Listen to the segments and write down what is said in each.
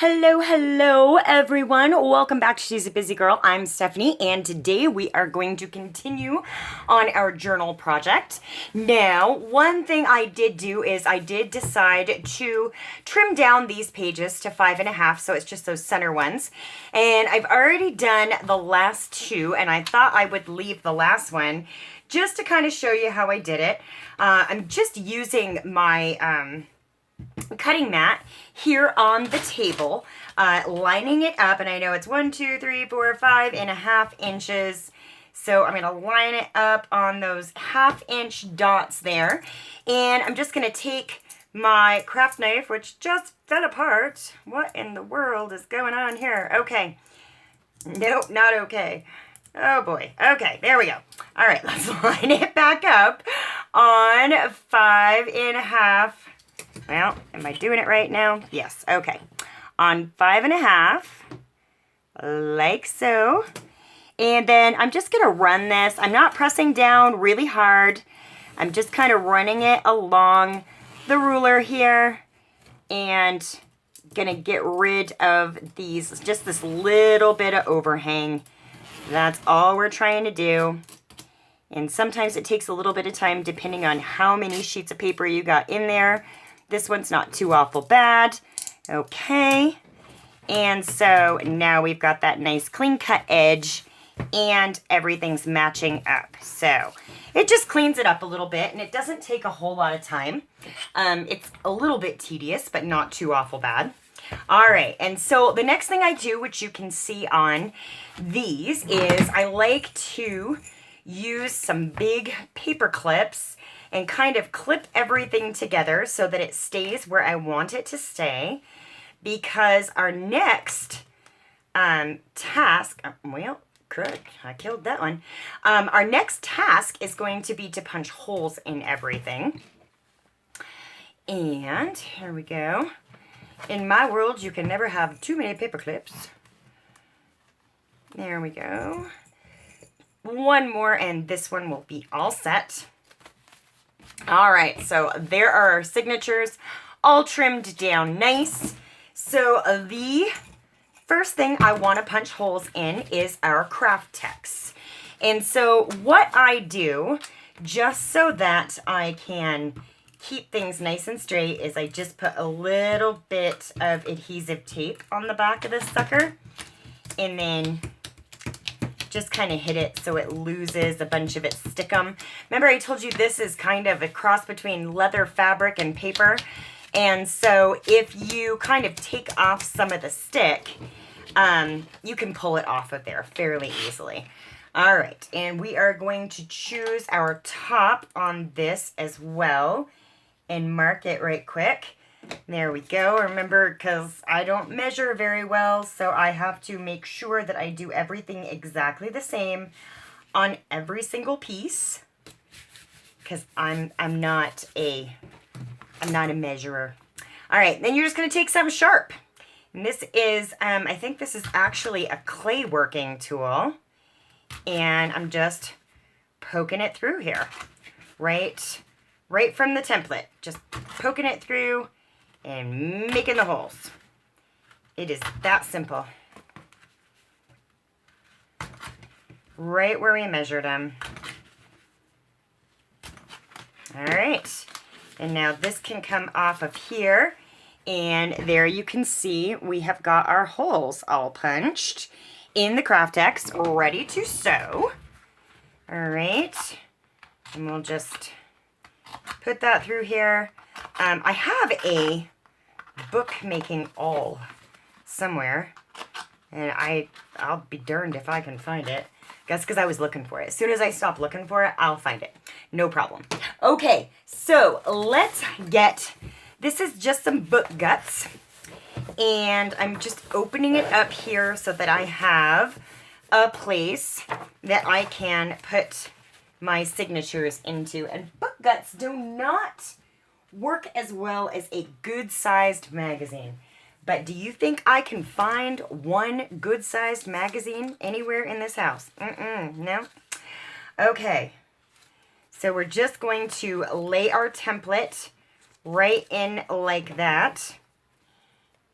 Hello, hello, everyone. Welcome back to She's a Busy Girl. I'm Stephanie, and today we are going to continue on our journal project. Now, one thing I did do is I did decide to trim down these pages to 5.5, so it's just those center ones. And I've already done the last two, and I thought I would leave the last one just to kind of show you how I did it. I'm just using my cutting mat here on the table, lining it up, and I know it's 1, 2, 3, 4, 5.5 inches. So I'm gonna line it up on those 1/2 inch dots there, and I'm just gonna take my craft knife, which just fell apart. What in the world is going on here? Okay, nope, not okay. Oh boy. Okay, there we go. All right, let's line it back up on 5.5. Well, am I doing it right now? Yes, okay. On 5.5, like so. And then I'm just gonna run this. I'm not pressing down really hard. I'm just kind of running it along the ruler here and gonna get rid of these, just this little bit of overhang. That's all we're trying to do. And sometimes it takes a little bit of time depending on how many sheets of paper you got in there. This one's not too awful bad. Okay. And so now we've got that nice clean cut edge and everything's matching up. So it just cleans it up a little bit, and it doesn't take a whole lot of time. It's a little bit tedious, but not too awful bad. All right, and so the next thing I do, which you can see on these, is I like to use some big paper clips and kind of clip everything together so that it stays where I want it to stay, because our next task, well, crud, I killed that one. Our next task is going to be to punch holes in everything. And here we go. In my world, you can never have too many paper clips. There we go. One more and this one will be all set. All right, so there are our signatures all trimmed down nice. So the first thing I want to punch holes in is our craft text. And so what I do, just so that I can keep things nice and straight, is I just put a little bit of adhesive tape on the back of this sucker, and then just kind of hit it so it loses a bunch of its stickum. Remember I told you this is kind of a cross between leather fabric and paper. And so if you kind of take off some of the stick, you can pull it off of there fairly easily. All right, and we are going to choose our top on this as well and mark it right quick. There we go. Remember, because I don't measure very well, so I have to make sure that I do everything exactly the same on every single piece, because I'm not a measurer. All right, then you're just going to take something sharp. And this is, I think this is actually a clay working tool, and I'm just poking it through here, right from the template, just poking it through and making the holes. It is that simple. Right where we measured them. All right. And now this can come off of here. And there you can see we have got our holes all punched in the craft text, ready to sew. All right. And we'll just put that through here. I have a bookmaking awl somewhere, and I'll be darned if I can find it. That's because I was looking for it. As soon as I stop looking for it, I'll find it. No problem. Okay, so let's get, this is just some book guts, and I'm just opening it up here so that I have a place that I can put my signatures into. And book guts do not work as well as a good-sized magazine. But do you think I can find one good-sized magazine anywhere in this house? No? Okay. So we're just going to lay our template right in like that.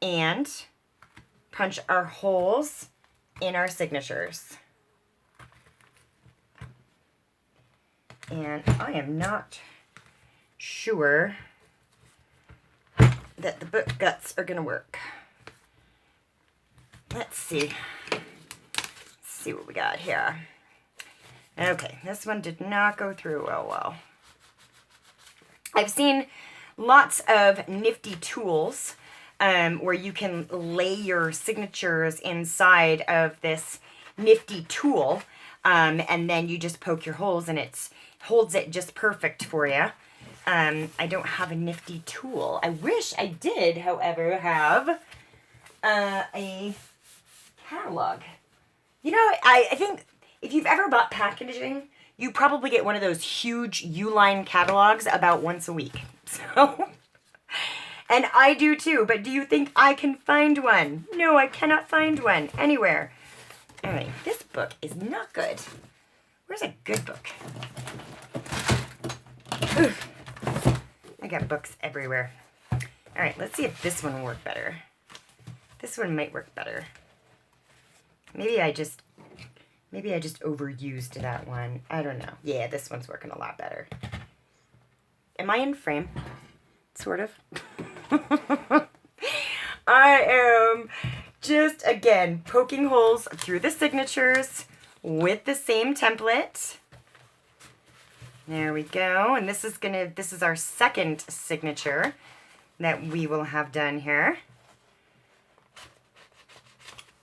And punch our holes in our signatures. And I am not sure that the book guts are going to work. Let's see. See what we got here. Okay, this one did not go through well. I've seen lots of nifty tools where you can lay your signatures inside of this nifty tool, and then you just poke your holes and it holds it just perfect for you. I don't have a nifty tool. I wish I did, however, have a catalog. You know, I think if you've ever bought packaging, you probably get one of those huge Uline catalogs about once a week. So, and I do too, but do you think I can find one? No, I cannot find one anywhere. Alright, this book is not good. Where's a good book? Oof. I got books everywhere. Alright, let's see if this one will work better. This one might work better. Maybe I just overused that one. I don't know. Yeah, this one's working a lot better. Am I in frame? Sort of. I am just, again, poking holes through the signatures with the same template. There we go. And this is our second signature that we will have done here.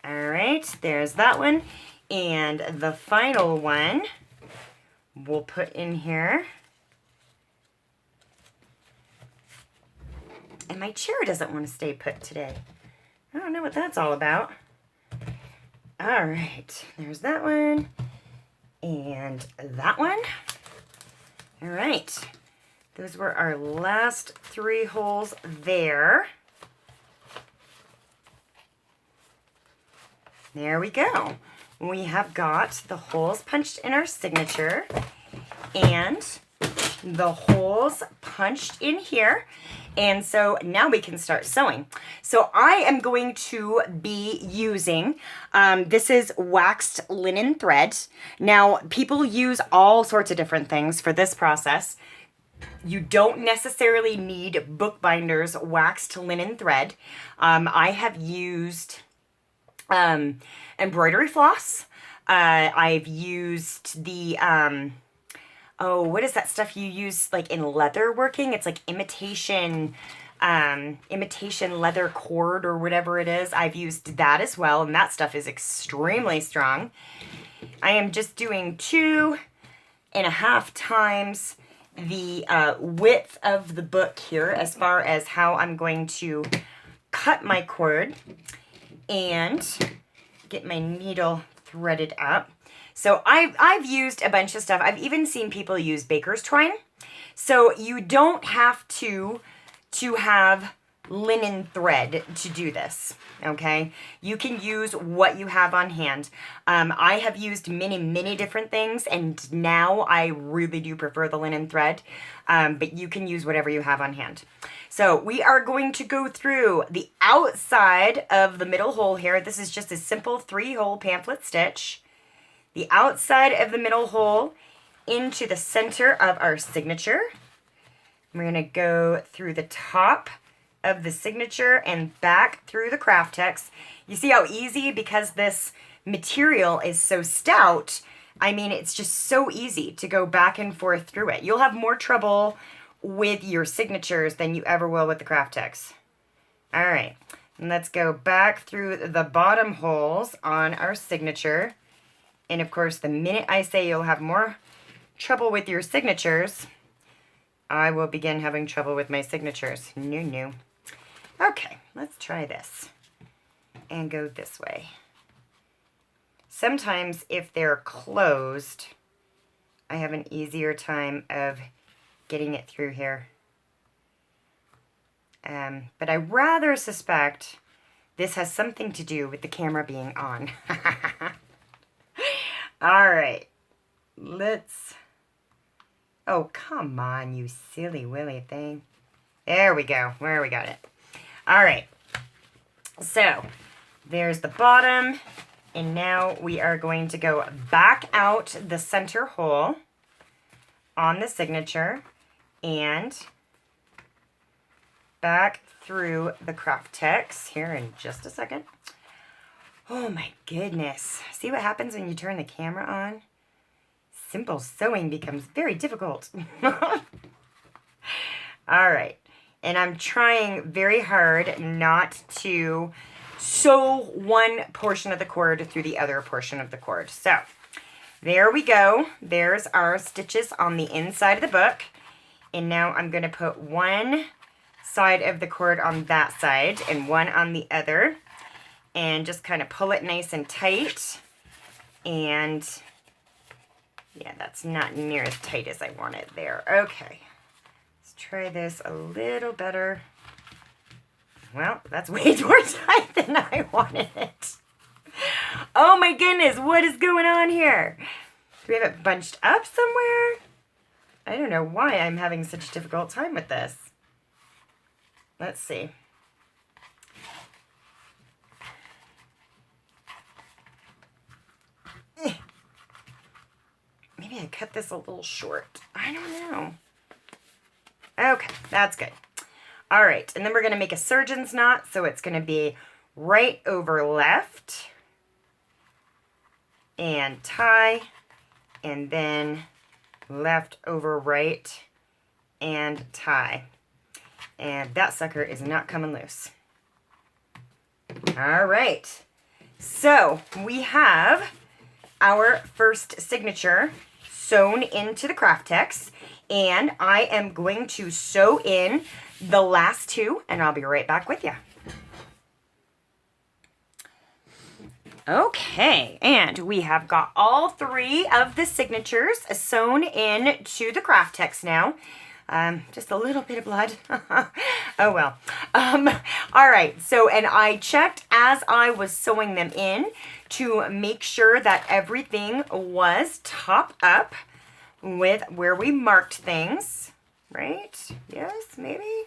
All right, there's that one. And the final one we'll put in here. And my chair doesn't want to stay put today. I don't know what that's all about. All right, there's that one. And that one. All right, those were our last 3 holes there. There we go. We have got the holes punched in our signature and the holes punched in here. And so now we can start sewing. So I am going to be using, this is waxed linen thread. Now, people use all sorts of different things for this process. You don't necessarily need Bookbinder's waxed linen thread. I have used embroidery floss. I've used the, what is that stuff you use like in leather working? It's like imitation leather cord or whatever it is. I've used that as well, and that stuff is extremely strong. I am just doing 2.5 times the width of the book here as far as how I'm going to cut my cord and get my needle threaded up. So I've used a bunch of stuff. I've even seen people use baker's twine. So you don't have to have linen thread to do this, okay? You can use what you have on hand. I have used many different things, and now I really do prefer the linen thread, but you can use whatever you have on hand. So we are going to go through the outside of the middle hole here. This is just a simple 3-hole pamphlet stitch. The outside of the middle hole into the center of our signature. We're going to go through the top of the signature and back through the craft text. You see how easy, because this material is so stout, I mean, it's just so easy to go back and forth through it. You'll have more trouble with your signatures than you ever will with the craft text. All right, and let's go back through the bottom holes on our signature. And of course, the minute I say you'll have more trouble with your signatures, I will begin having trouble with my signatures. No. Okay, let's try this and go this way. Sometimes if they're closed, I have an easier time of getting it through here. But I rather suspect this has something to do with the camera being on. All right, let's, oh, come on, you silly willy thing. There we go, where we got it. All right, so There's the bottom. And now we are going to go back out the center hole on the signature and back through the craft text here in just a second. Oh my goodness. See what happens when you turn the camera on? Simple sewing becomes very difficult. All right. And I'm trying very hard not to sew one portion of the cord through the other portion of the cord. So there we go. There's our stitches on the inside of the book. And now I'm going to put one side of the cord on that side and one on the other. And just kind of pull it nice and tight. And yeah, that's not near as tight as I want it there. Okay. Let's try this a little better. Well, that's way more tight than I wanted it. Oh my goodness, what is going on here? Do we have it bunched up somewhere? I don't know why I'm having such a difficult time with this. Let's see. Maybe I cut this a little short. I don't know. Okay, that's good. All right, and then we're going to make a surgeon's knot. So it's going to be right over left and tie, and then left over right and tie. And that sucker is not coming loose. All right, so we have our first signature sewn into the craft text, and I am going to sew in the last two, and I'll be right back with you. Okay, and we have got all three of the signatures sewn in to the craft text now. Just a little bit of blood. Oh well. All right, so, and I checked as I was sewing them in to make sure that everything was topped up with where we marked things, right? Yes, maybe?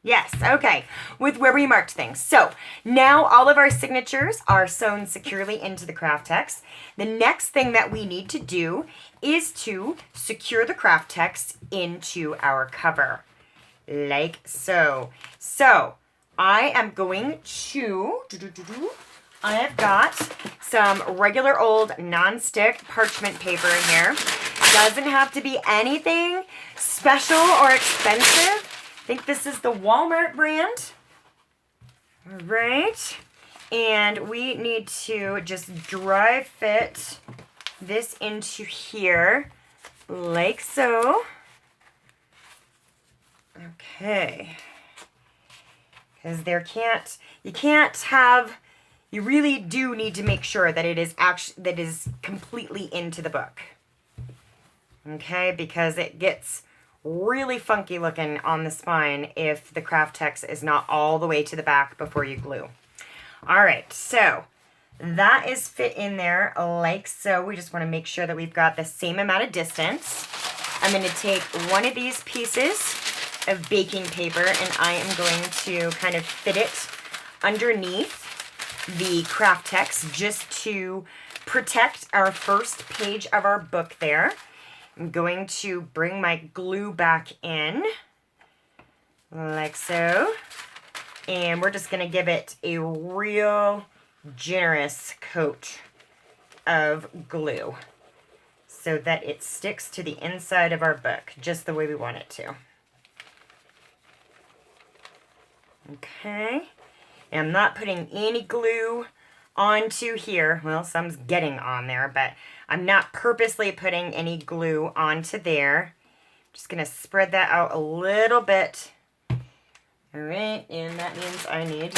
Yes, okay, with where we marked things. So now all of our signatures are sewn securely into the craft text. The next thing that we need to do is to secure the craft text into our cover, like so. So I am going to, I have got some regular old non-stick parchment paper in here. Doesn't have to be anything special or expensive. I think this is the Walmart brand. All right. And we need to just dry fit this into here like so. Okay. Because you really do need to make sure that it is completely into the book. Okay, because it gets really funky looking on the spine if the craft text is not all the way to the back before you glue. All right, so that is fit in there like so. We just want to make sure that we've got the same amount of distance. I'm going to take one of these pieces of baking paper and I am going to kind of fit it underneath the craft text just to protect our first page of our book there. I'm going to bring my glue back in, like so, and we're just going to give it a real generous coat of glue so that it sticks to the inside of our book, just the way we want it to. Okay, and I'm not putting any glue onto here. Well, some's getting on there, but I'm not purposely putting any glue onto there. Just gonna spread that out a little bit. All right, and that means I need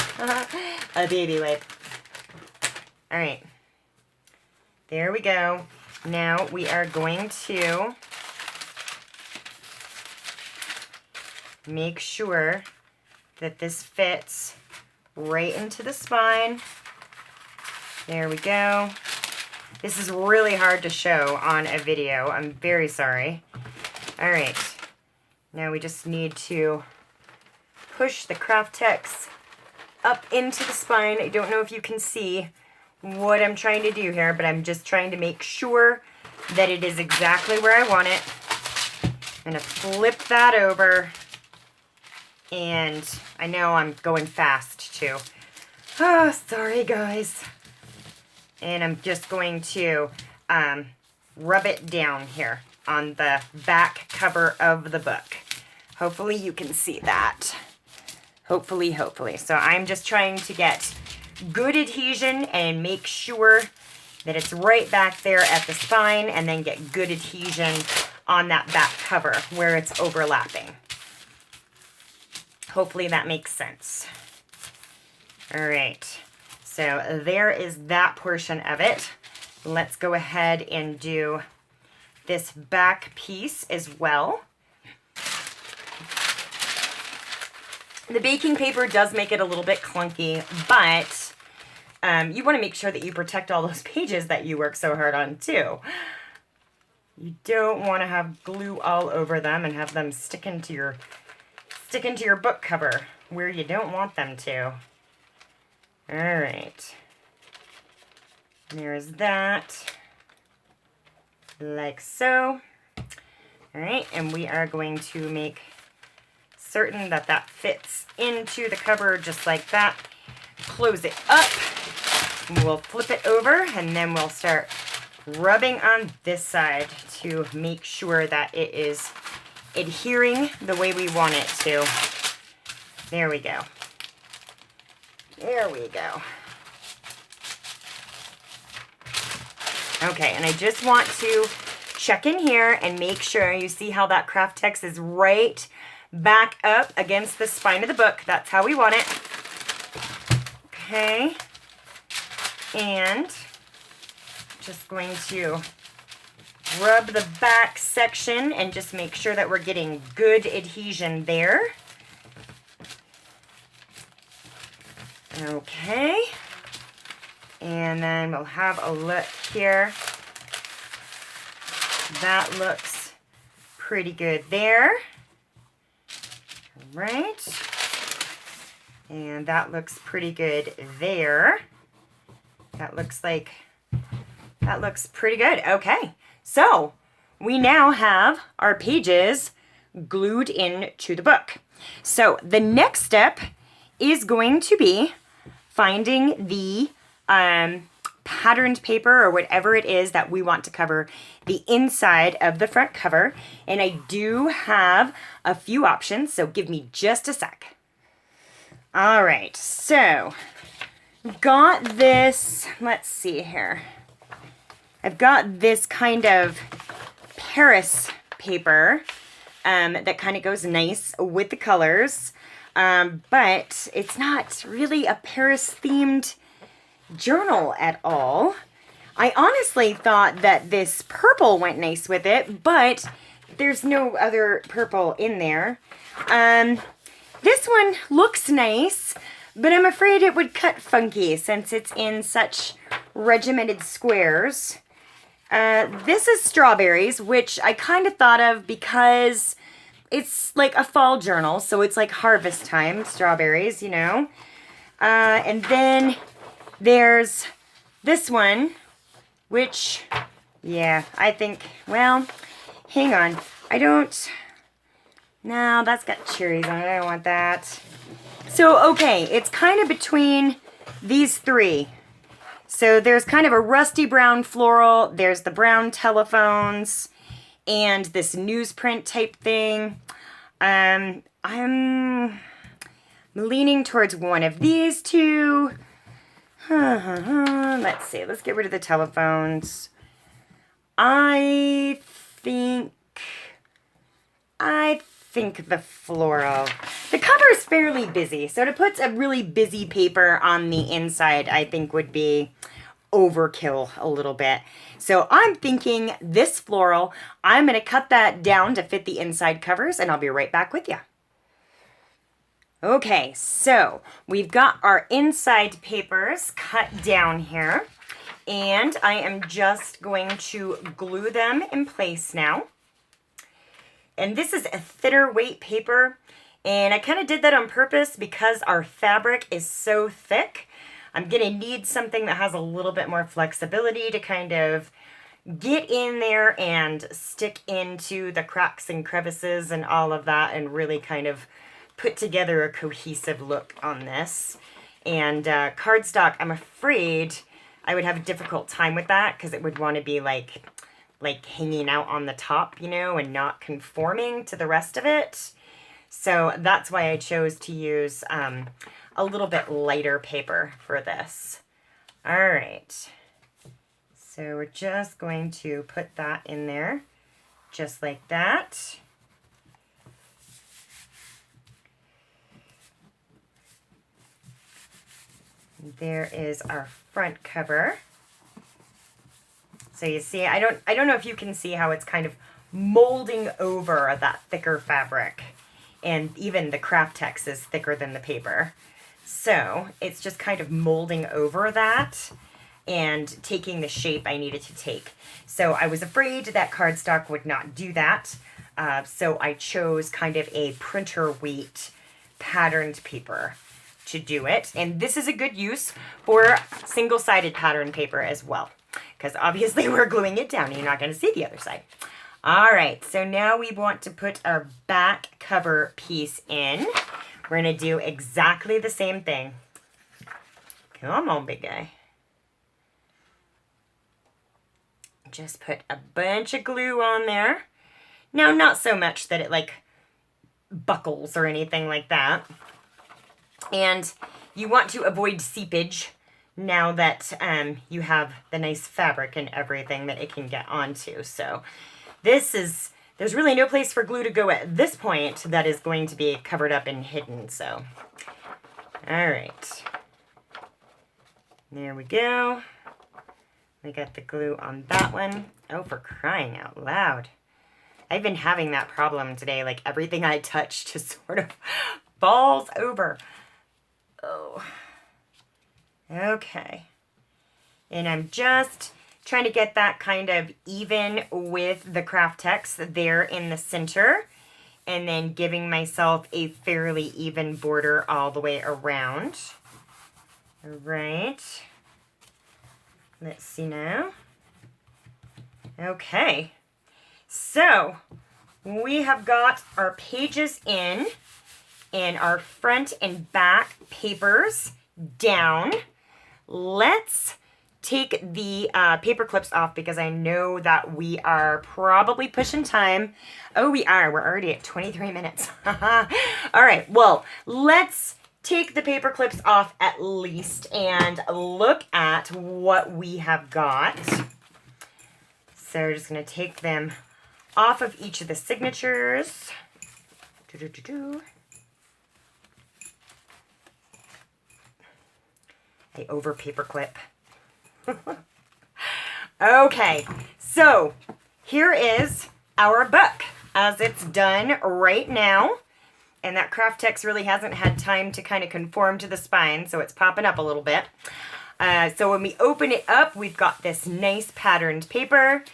a baby wipe. All right, there we go. Now we are going to make sure that this fits right into the spine. There we go. This is really hard to show on a video. I'm very sorry. All right. Now we just need to push the craft text up into the spine. I don't know if you can see what I'm trying to do here, but I'm just trying to make sure that it is exactly where I want it. I'm going to flip that over, and I know I'm going fast too. Oh, sorry guys. And I'm just going to rub it down here on the back cover of the book. Hopefully you can see that. Hopefully. So I'm just trying to get good adhesion and make sure that it's right back there at the spine, and then get good adhesion on that back cover where it's overlapping. Hopefully that makes sense. All right, so there is that portion of it. Let's go ahead and do this back piece as well. The baking paper does make it a little bit clunky, but you want to make sure that you protect all those pages that you work so hard on too. You don't want to have glue all over them and have them stick into your book cover where you don't want them to. All right. There's that. Like so. All right, and we are going to make certain that that fits into the cover just like that. Close it up. We'll flip it over, and then we'll start rubbing on this side to make sure that it is adhering the way we want it to. There we go. There we go. Okay, and I just want to check in here and make sure you see how that craft text is right back up against the spine of the book. That's how we want it. Okay. And just going to rub the back section and just make sure that we're getting good adhesion there. Okay. And then we'll have a look here. That looks pretty good there. All right. And that looks pretty good there. That looks pretty good. Okay, so we now have our pages glued into the book. So the next step is going to be finding the patterned paper or whatever it is that we want to cover the inside of the front cover. And I do have a few options, so give me just a sec. All right, so got this, let's see here. I've got this kind of Paris paper that kind of goes nice with the colors, but it's not really a Paris themed journal at all. I honestly thought that this purple went nice with it, but there's no other purple in there. This one looks nice, but I'm afraid it would cut funky since it's in such regimented squares. This is strawberries, which I kind of thought of because it's like a fall journal, so it's like harvest time, strawberries, you know. And then there's this one, which, yeah, I think, well, hang on. No, that's got cherries on it. I don't want that. So, okay, it's kind of between these three. So there's kind of a rusty brown floral, there's the brown telephones, and this newsprint type thing. I'm leaning towards one of these two. Let's see, let's get rid of the telephones. I think the floral. The cover is fairly busy, so to put a really busy paper on the inside, I think would be overkill a little bit. So I'm thinking this floral. I'm going to cut that down to fit the inside covers, and I'll be right back with you. Okay, so we've got our inside papers cut down here, and I am just going to glue them in place now. And this is a thinner weight paper, And I kind of did that on purpose because our fabric is so thick. I'm going to need something that has a little bit more flexibility to kind of get in there and stick into the cracks and crevices and all of that and really kind of put together a cohesive look on this. And cardstock, I'm afraid I would have a difficult time with that because it would want to be like hanging out on the top, you know, and not conforming to the rest of it. So that's why I chose to use a little bit lighter paper for this. All right. So we're just going to put that in there, just like that. There is our front cover. So you see, I don't know if you can see how it's kind of molding over that thicker fabric. And even the Craftex is thicker than the paper. So it's just kind of molding over that and taking the shape I needed to take. So I was afraid that cardstock would not do that. So I chose kind of a printer weight patterned paper to do it. And this is a good use for single-sided pattern paper as well, because obviously we're gluing it down and you're not going to see the other side. All right, so now we want to put our back cover piece in. We're going to do exactly the same thing. Come on, big guy. Just put a bunch of glue on there. Now, not so much that it like buckles or anything like that. And you want to avoid seepage now that you have the nice fabric and everything that it can get onto. So there's really no place for glue to go at this point that is going to be covered up and hidden. So, all right. There we go. We got the glue on that one. Oh, for crying out loud. I've been having that problem today. Like everything I touch just sort of falls over. Oh. Okay. And I'm just trying to get that kind of even with the Craftex there in the center. And then giving myself a fairly even border all the way around. All right. Let's see now. Okay, so we have got our pages in and our front and back papers down. Let's take the paper clips off because I know that we are probably pushing time. Oh, we are. We're already at 23 minutes. All right, well, let's take the paper clips off at least and look at what we have got. So we're just going to take them off of each of the signatures. I over paper clip. Okay, so here is our book as it's done right now. And that Craftex really hasn't had time to kind of conform to the spine, so it's popping up a little bit. So when we open it up, we've got this nice patterned paper.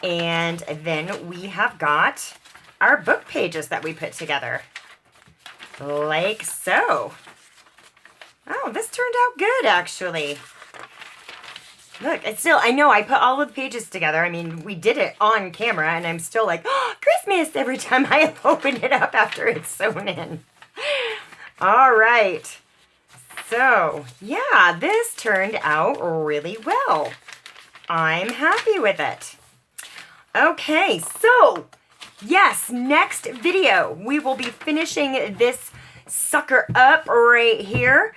And then we have got our book pages that we put together. Like so. Oh, this turned out good, actually. Look, it's still, I know I put all of the pages together. I mean, we did it on camera, and I'm still like, oh, Christmas every time I open it up after it's sewn in. All right. So, yeah, this turned out really well. I'm happy with it. Okay, so, yes, next video, we will be finishing this sucker up right here.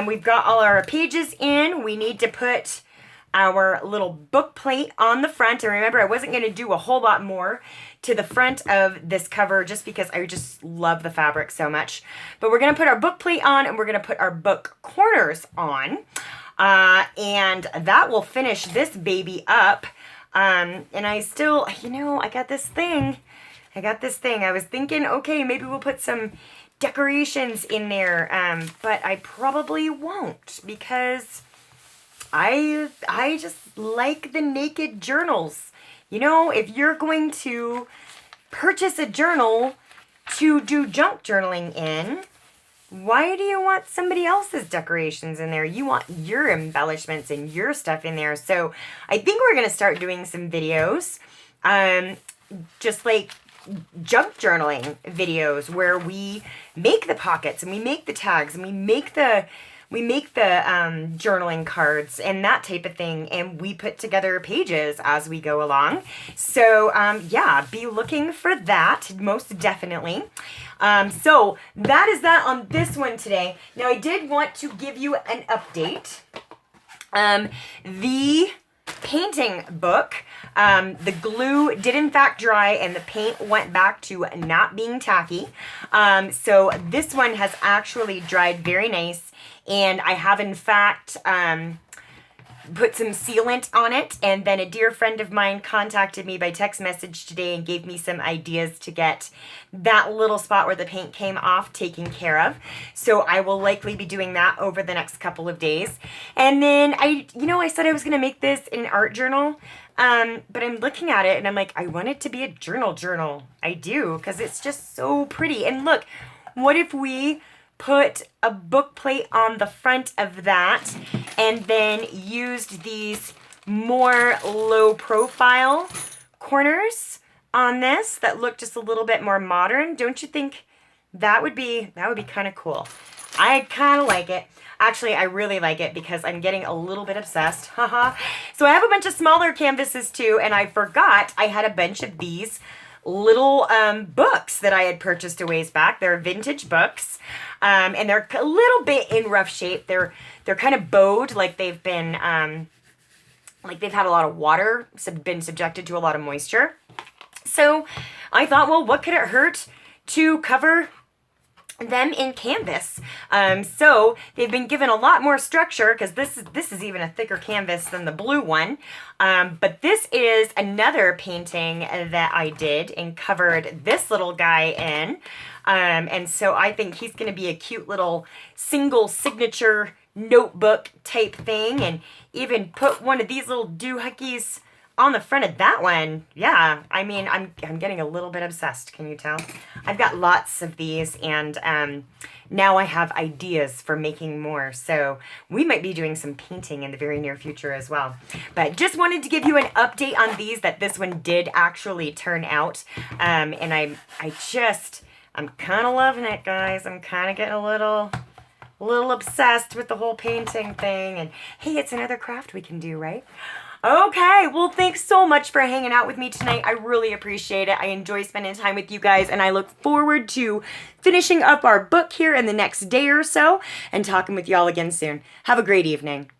We've got all our pages in. We need to put our little book plate on the front. And remember, I wasn't going to do a whole lot more to the front of this cover just because I just love the fabric so much. But we're going to put our book plate on and we're going to put our book corners on. And that will finish this baby up. And I still, you know, I got this thing. I was thinking, okay, maybe we'll put some decorations in there. But I probably won't because I just like the naked journals. You know, if you're going to purchase a journal, to do junk journaling in, why do you want somebody else's decorations in there? You want your embellishments and your stuff in there. So I think we're going to start doing some videos, just like junk journaling videos where we make the pockets and we make the tags and we make the journaling cards and that type of thing, and we put together pages as we go along. So yeah, be looking for that, most definitely. So that is that on this one today. Now I did want to give you an update. The painting book, the glue did in fact dry and the paint went back to not being tacky. So this one has actually dried very nice, and I have in fact put some sealant on it, and then a dear friend of mine contacted me by text message today and gave me some ideas to get that little spot where the paint came off taken care of. So I will likely be doing that over the next couple of days. And then I said I was going to make this an art journal, but I'm looking at it and I'm like, I want it to be a journal. I do, because it's just so pretty. And look, what if we put a book plate on the front of that and then used these more low profile corners on this that look just a little bit more modern? Don't you think that would be kind of cool? I kind of like it. Actually, I really like it because I'm getting a little bit obsessed. Haha. So I have a bunch of smaller canvases too, and I forgot I had a bunch of these little books that I had purchased a ways back. They're vintage books, and they're a little bit in rough shape. They're kind of bowed, like they've been like they've had a lot of water, been subjected to a lot of moisture. So I thought, well, what could it hurt to cover them in canvas? So they've been given a lot more structure, because this is even a thicker canvas than the blue one. But this is another painting that I did and covered this little guy in. And so I think he's going to be a cute little single signature notebook type thing, and even put one of these little doohickeys on the front of that one. Yeah, I mean, I'm getting a little bit obsessed, can you tell? I've got lots of these, and now I have ideas for making more. So we might be doing some painting in the very near future as well. But just wanted to give you an update on these, that this one did actually turn out. And I'm kind of loving it, guys. I'm kind of getting a little obsessed with the whole painting thing. And hey, it's another craft we can do, right? Okay, well, thanks so much for hanging out with me tonight. I really appreciate it. I enjoy spending time with you guys, and I look forward to finishing up our book here in the next day or so and talking with y'all again soon. Have a great evening.